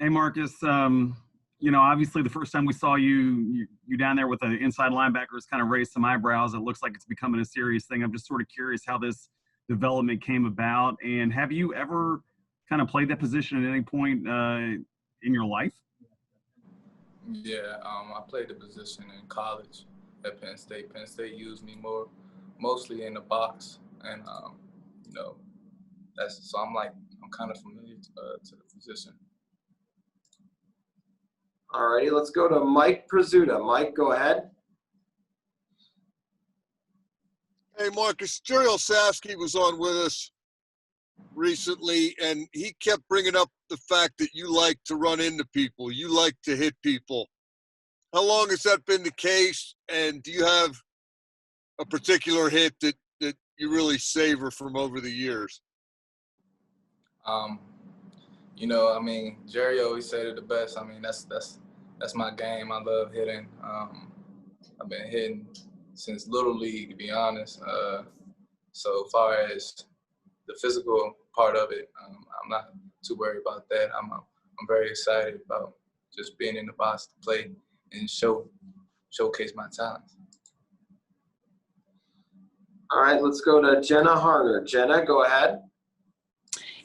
Hey, Marcus. Obviously the first time we saw you down there with the inside linebackers kind of raised some eyebrows. It looks like it's becoming a serious thing. I'm just sort of curious how this development came about. And have you ever kind of played that position at any point in your life? Yeah, I played the position in college at Penn State. Penn State used me mostly in the box, and so I'm kind of familiar to the position. All righty, let's go to Mike Prizzuta. Mike, go ahead. Hey, Marcus, Jerry Olsavsky was on with us recently, and he kept bringing up the fact that you like to run into people. You like to hit people. How long has that been the case, and do you have a particular hit that you really savor from over the years? Jerry always said it the best. That's my game. I love hitting. I've been hitting since Little League, to be honest. So far as the physical part of it, I'm not too worried about that. I'm very excited about just being in the box to play and showcase my talents. All right, let's go to Jenna Harner. Jenna, go ahead.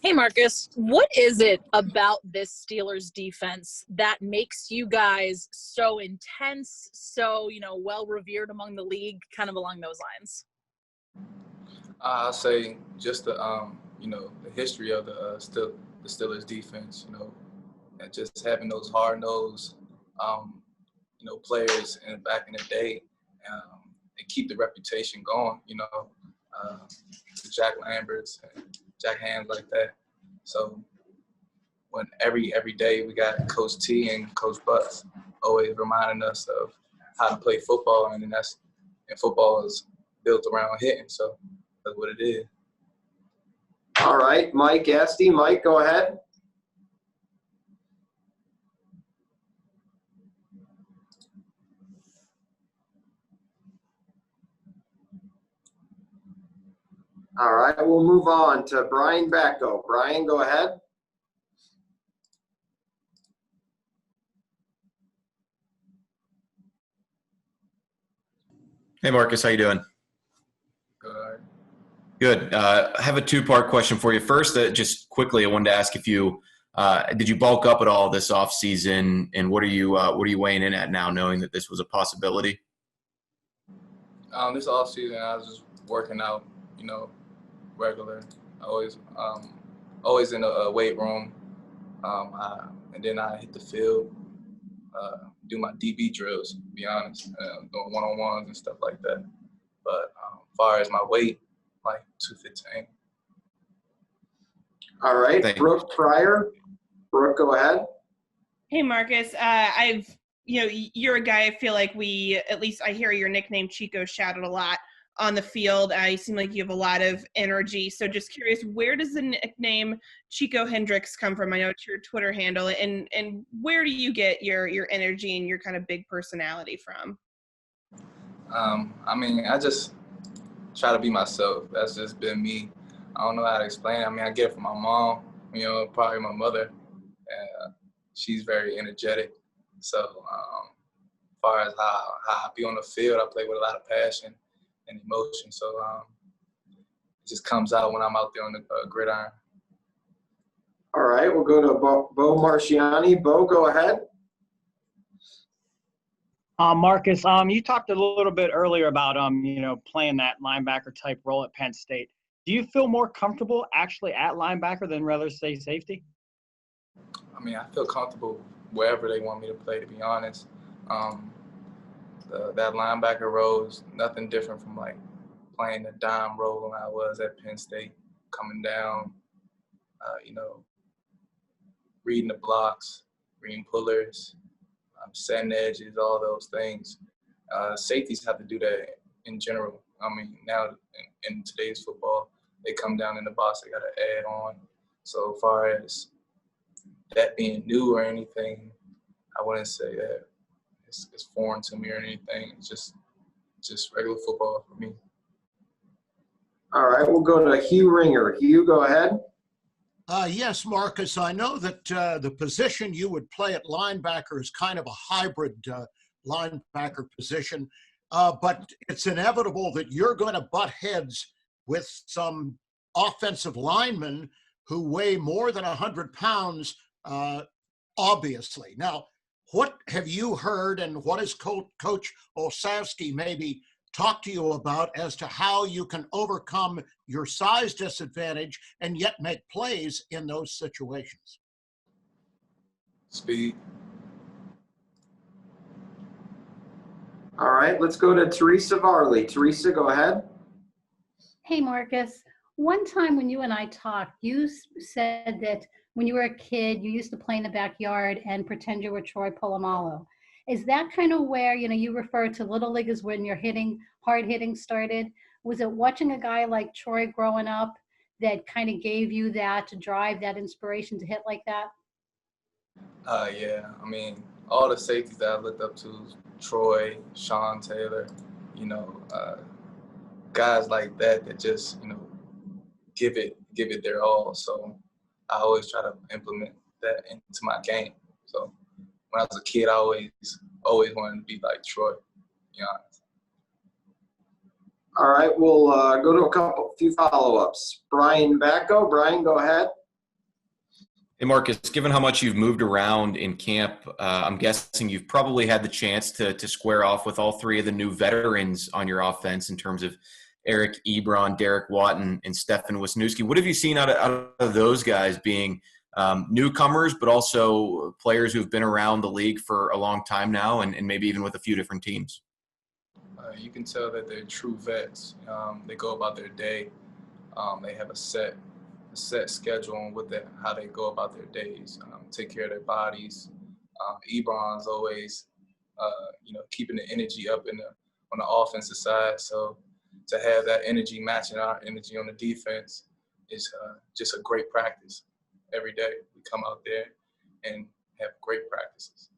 Hey, Marcus, what is it about this Steelers defense that makes you guys so intense, so, well-revered among the league, kind of along those lines? I'll say just the history of the Steelers defense, and just having those hard-nosed, players back in the day, and keep the reputation going, the Jack Lamberts and Jack Hands like that. So when every day we got Coach T and Coach Butts always reminding us of how to play football, and football is built around hitting, so that's what it is. All right, Mike Asti. Mike, go ahead. All right, we'll move on to Brian Backo. Brian, go ahead. Hey, Marcus, how you doing? Good. I have a two-part question for you. First, just quickly, I wanted to ask if you did you bulk up at all this offseason, and what are you weighing in at now, knowing that this was a possibility? This offseason, I was just working out, regular. Always in a weight room. And then I hit the field, do my DB drills, to be honest, doing one-on-ones and stuff like that. But as far as my weight, like 215. All right, Brooke Pryor. Brooke, go ahead. Hey, Marcus. You're a guy I feel like at least I hear your nickname Chico shouted a lot on the field. You seem like you have a lot of energy. So just curious, where does the nickname Chico Hendricks come from? I know it's your Twitter handle. And where do you get your energy and your kind of big personality from? I just try to be myself. That's just been me. I don't know how to explain it. I get it from my mom, probably my mother. She's very energetic. So as far as how I be on the field, I play with a lot of passion and emotion. So it just comes out when I'm out there on the gridiron. All right, we'll go to Bo Marciani. Bo, go ahead. Marcus, you talked a little bit earlier about playing that linebacker type role at Penn State. Do you feel more comfortable actually at linebacker than rather say safety? I feel comfortable wherever they want me to play, to be honest. That linebacker role is nothing different from playing the dime role when I was at Penn State, coming down, reading the blocks, reading pullers, setting edges, all those things. Safeties have to do that in general. Now in today's football, they come down in the box, they got to add on. So as far as that being new or anything, I wouldn't say that it's foreign to me or anything. It's just regular football for me. All right, we'll go to Hugh Ringer. Hugh, go ahead. Yes, Marcus, I know that the position you would play at linebacker is kind of a hybrid linebacker position, but it's inevitable that you're going to butt heads with some offensive linemen who weigh more than 100 pounds, obviously. Now, what have you heard and what has Coach Olszewski maybe talked to you about as to how you can overcome your size disadvantage and yet make plays in those situations? Speed. All right, let's go to Teresa Varley. Teresa, go ahead. Hey, Marcus. One time when you and I talked, you said that when you were a kid, you used to play in the backyard and pretend you were Troy Polamalu. Is that kind of where, you refer to little league as when your hard hitting started? Was it watching a guy like Troy growing up that kind of gave you that drive, that inspiration to hit like that? Yeah. I mean, all the safeties that I looked up to, Troy, Sean Taylor, guys like that just, give it their all. So I always try to implement that into my game. So when I was a kid, I always wanted to be like Troy, to be honest. All right, we'll go to a few follow-ups. Brian Bacco. Brian, go ahead. Hey, Marcus, given how much you've moved around in camp, I'm guessing you've probably had the chance to square off with all three of the new veterans on your offense in terms of Eric Ebron, Derek Watton, and Stefan Wisniewski. What have you seen out of those guys being newcomers, but also players who've been around the league for a long time now and maybe even with a few different teams? You can tell that they're true vets. They go about their day. They have a set schedule on how they go about their days, take care of their bodies. Ebron's always, keeping the energy up on the offensive side. So to have that energy matching our energy on the defense is just a great practice. Every day we come out there and have great practices.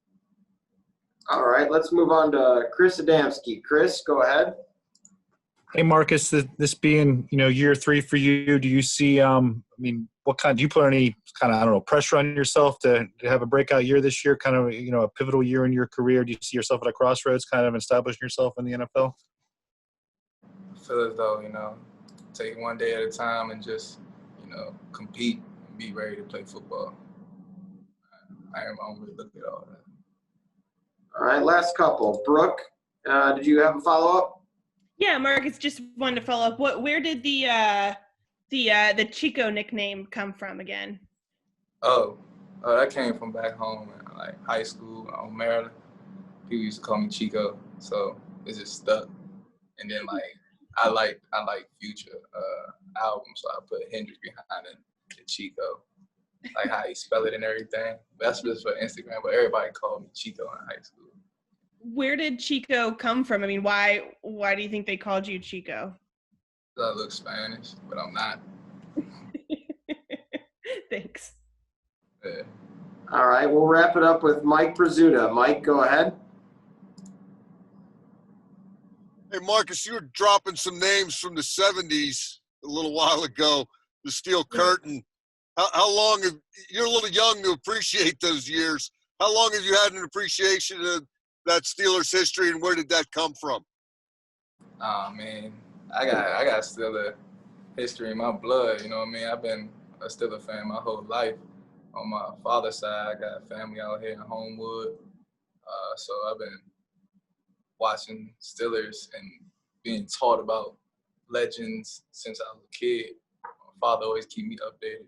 All right, let's move on to Chris Adamski. Chris, go ahead. Hey, Marcus, this being, year 3 for you, do you see, do you put any kind of, pressure on yourself to have a breakout year this year, kind of, a pivotal year in your career? Do you see yourself at a crossroads, kind of establishing yourself in the NFL? I feel as though, take one day at a time and just, compete and be ready to play football. I don't really look at all that. All right, last couple. Brooke, did you have a follow-up? Yeah, Marcus, just wanted to follow up. Where did the Chico nickname come from again? Oh, that came from back home in like high school in Maryland. People used to call me Chico, so it just stuck. And then I like Future album, so I put Hendrix behind it, the Chico, like how he spell it and everything. That's just for Instagram, but everybody called me Chico in high school. Where did Chico come from? I mean, why do you think they called you Chico? I look Spanish, but I'm not. Thanks. Yeah. All right, we'll wrap it up with Mike Brazuta. Mike, go ahead. Hey, Marcus, you were dropping some names from the 70s a little while ago, the Steel Curtain. How long you're a little young to appreciate those years. How long have you had an appreciation of that Steelers history, and where did that come from? Oh, man, I got Steeler history in my blood, you know what I mean? I've been a Steeler fan my whole life. On my father's side, I got family out here in Homewood, so I've been watching Steelers and being taught about legends since I was a kid. My father always keep me updated.